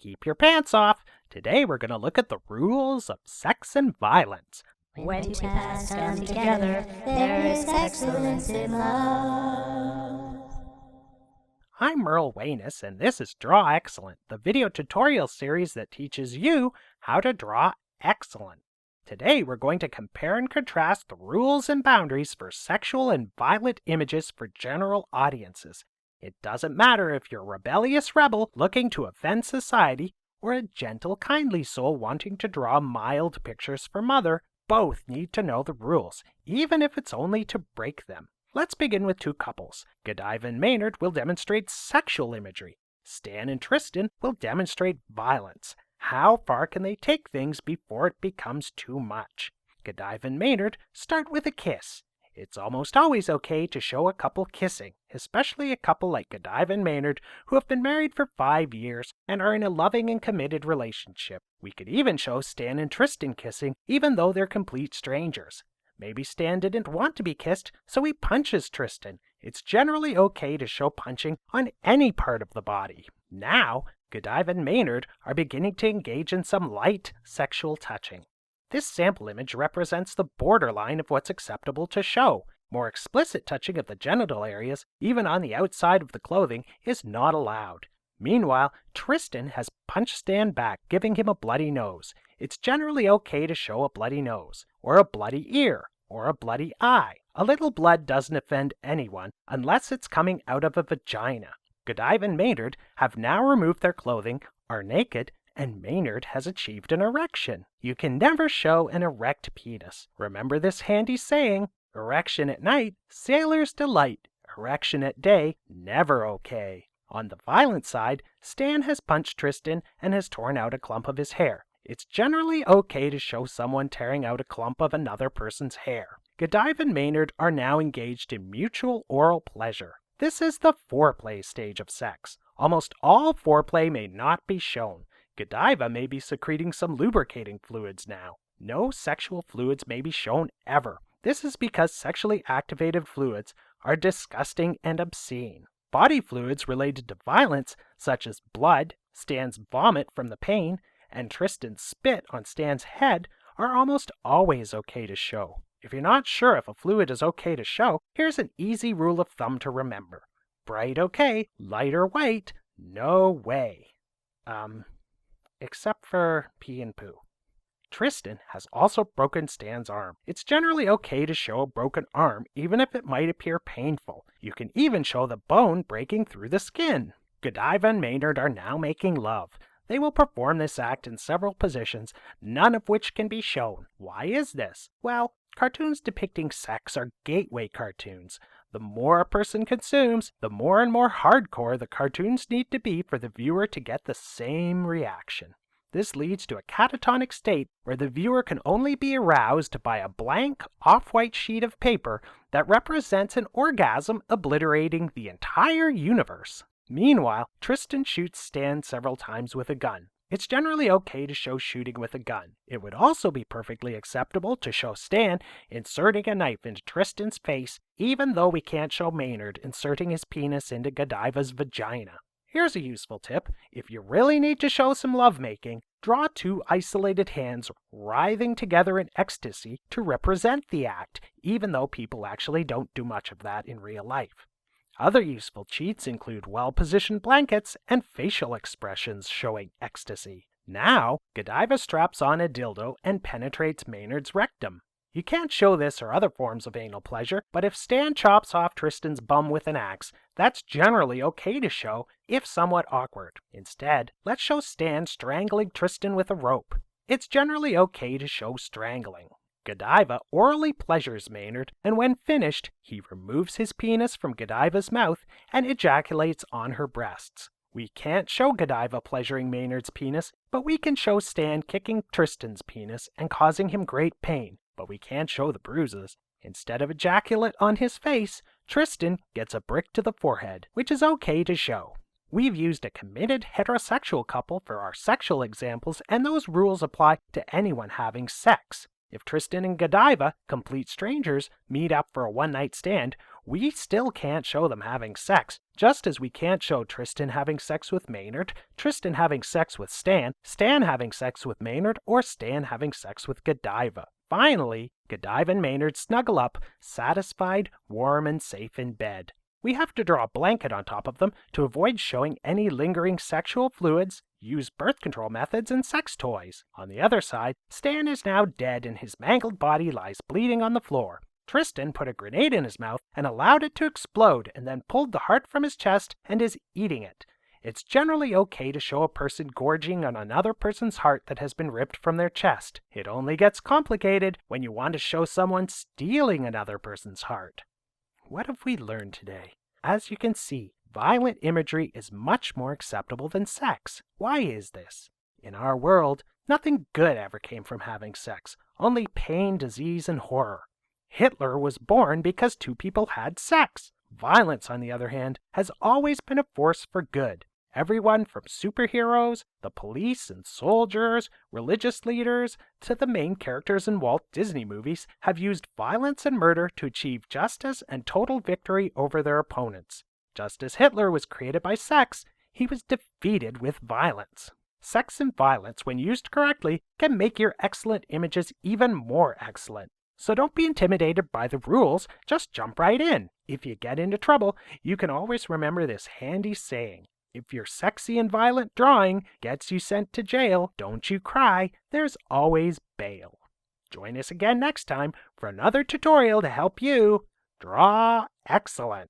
keep your pants off. Today we're going to look at the rules of sex and violence. When two paths come together, there is excellence in love. I'm Merle Wenus, and this is DrawXcellent, the video tutorial series that teaches you how to draw excellent. Today we're going to compare and contrast the rules and boundaries for sexual and violent images for general audiences. It doesn't matter if you're a rebellious rebel looking to offend society or a gentle, kindly soul wanting to draw mild pictures for mother. Both need to know the rules, even if it's only to break them. Let's begin with two couples. Godiva and Maynard will demonstrate sexual imagery. Stan and Tristan will demonstrate violence. How far can they take things before it becomes too much? Godiva and Maynard start with a kiss. It's almost always okay to show a couple kissing, especially a couple like Godiva and Maynard who have been married for 5 years and are in a loving and committed relationship. We could even show Stan and Tristan kissing even though they're complete strangers. Maybe Stan didn't want to be kissed, so he punches Tristan. It's generally okay to show punching on any part of the body. Now, Godiva and Maynard are beginning to engage in some light sexual touching. This sample image represents the borderline of what's acceptable to show. More explicit touching of the genital areas, even on the outside of the clothing, is not allowed. Meanwhile, Tristan has punched Stan back, giving him a bloody nose. It's generally okay to show a bloody nose, or a bloody ear, or a bloody eye. A little blood doesn't offend anyone unless it's coming out of a vagina. Godiva and Maynard have now removed their clothing, are naked, and Maynard has achieved an erection. You can never show an erect penis. Remember this handy saying, erection at night, sailor's delight. Erection at day, never okay. On the violent side, Stan has punched Tristan and has torn out a clump of his hair. It's generally okay to show someone tearing out a clump of another person's hair. Godiva and Maynard are now engaged in mutual oral pleasure. This is the foreplay stage of sex. Almost all foreplay may not be shown. Godiva may be secreting some lubricating fluids now. No sexual fluids may be shown ever. This is because sexually activated fluids are disgusting and obscene. Body fluids related to violence, such as blood, Stan's vomit from the pain, and Tristan's spit on Stan's head, are almost always okay to show. If you're not sure if a fluid is okay to show, here's an easy rule of thumb to remember. Bright okay, light or white, no way. Except for pee and poo. Tristan has also broken Stan's arm. It's generally okay to show a broken arm, even if it might appear painful. You can even show the bone breaking through the skin. Godiva and Maynard are now making love. They will perform this act in several positions, none of which can be shown. Why is this? Well, cartoons depicting sex are gateway cartoons. The more a person consumes, the more and more hardcore the cartoons need to be for the viewer to get the same reaction. This leads to a catatonic state where the viewer can only be aroused by a blank, off-white sheet of paper that represents an orgasm obliterating the entire universe. Meanwhile, Tristan shoots Stan several times with a gun. It's generally okay to show shooting with a gun. It would also be perfectly acceptable to show Stan inserting a knife into Tristan's face, even though we can't show Maynard inserting his penis into Godiva's vagina. Here's a useful tip. If you really need to show some lovemaking, draw two isolated hands writhing together in ecstasy to represent the act, even though people actually don't do much of that in real life. Other useful cheats include well-positioned blankets and facial expressions showing ecstasy. Now, Godiva straps on a dildo and penetrates Maynard's rectum. You can't show this or other forms of anal pleasure, but if Stan chops off Tristan's bum with an axe, that's generally okay to show, if somewhat awkward. Instead, let's show Stan strangling Tristan with a rope. It's generally okay to show strangling. Godiva orally pleasures Maynard, and when finished, he removes his penis from Godiva's mouth and ejaculates on her breasts. We can't show Godiva pleasuring Maynard's penis, but we can show Stan kicking Tristan's penis and causing him great pain, but we can't show the bruises. Instead of ejaculate on his face, Tristan gets a brick to the forehead, which is okay to show. We've used a committed heterosexual couple for our sexual examples, and those rules apply to anyone having sex. If Tristan and Godiva, complete strangers, meet up for a one-night stand, we still can't show them having sex, just as we can't show Tristan having sex with Maynard, Tristan having sex with Stan, Stan having sex with Maynard, or Stan having sex with Godiva. Finally, Godiva and Maynard snuggle up, satisfied, warm, and safe in bed. We have to draw a blanket on top of them to avoid showing any lingering sexual fluids, use birth control methods, and sex toys. On the other side, Stan is now dead and his mangled body lies bleeding on the floor. Tristan put a grenade in his mouth and allowed it to explode and then pulled the heart from his chest and is eating it. It's generally okay to show a person gorging on another person's heart that has been ripped from their chest. It only gets complicated when you want to show someone stealing another person's heart. What have we learned today? As you can see, violent imagery is much more acceptable than sex. Why is this? In our world, nothing good ever came from having sex, only pain, disease, and horror. Hitler was born because two people had sex. Violence, on the other hand, has always been a force for good. Everyone from superheroes, the police and soldiers, religious leaders, to the main characters in Walt Disney movies have used violence and murder to achieve justice and total victory over their opponents. Just as Hitler was created by sex, he was defeated with violence. Sex and violence, when used correctly, can make your excellent images even more excellent. So don't be intimidated by the rules, just jump right in. If you get into trouble, you can always remember this handy saying. If your sexy and violent drawing gets you sent to jail, don't you cry, there's always bail. Join us again next time for another tutorial to help you draw excellent.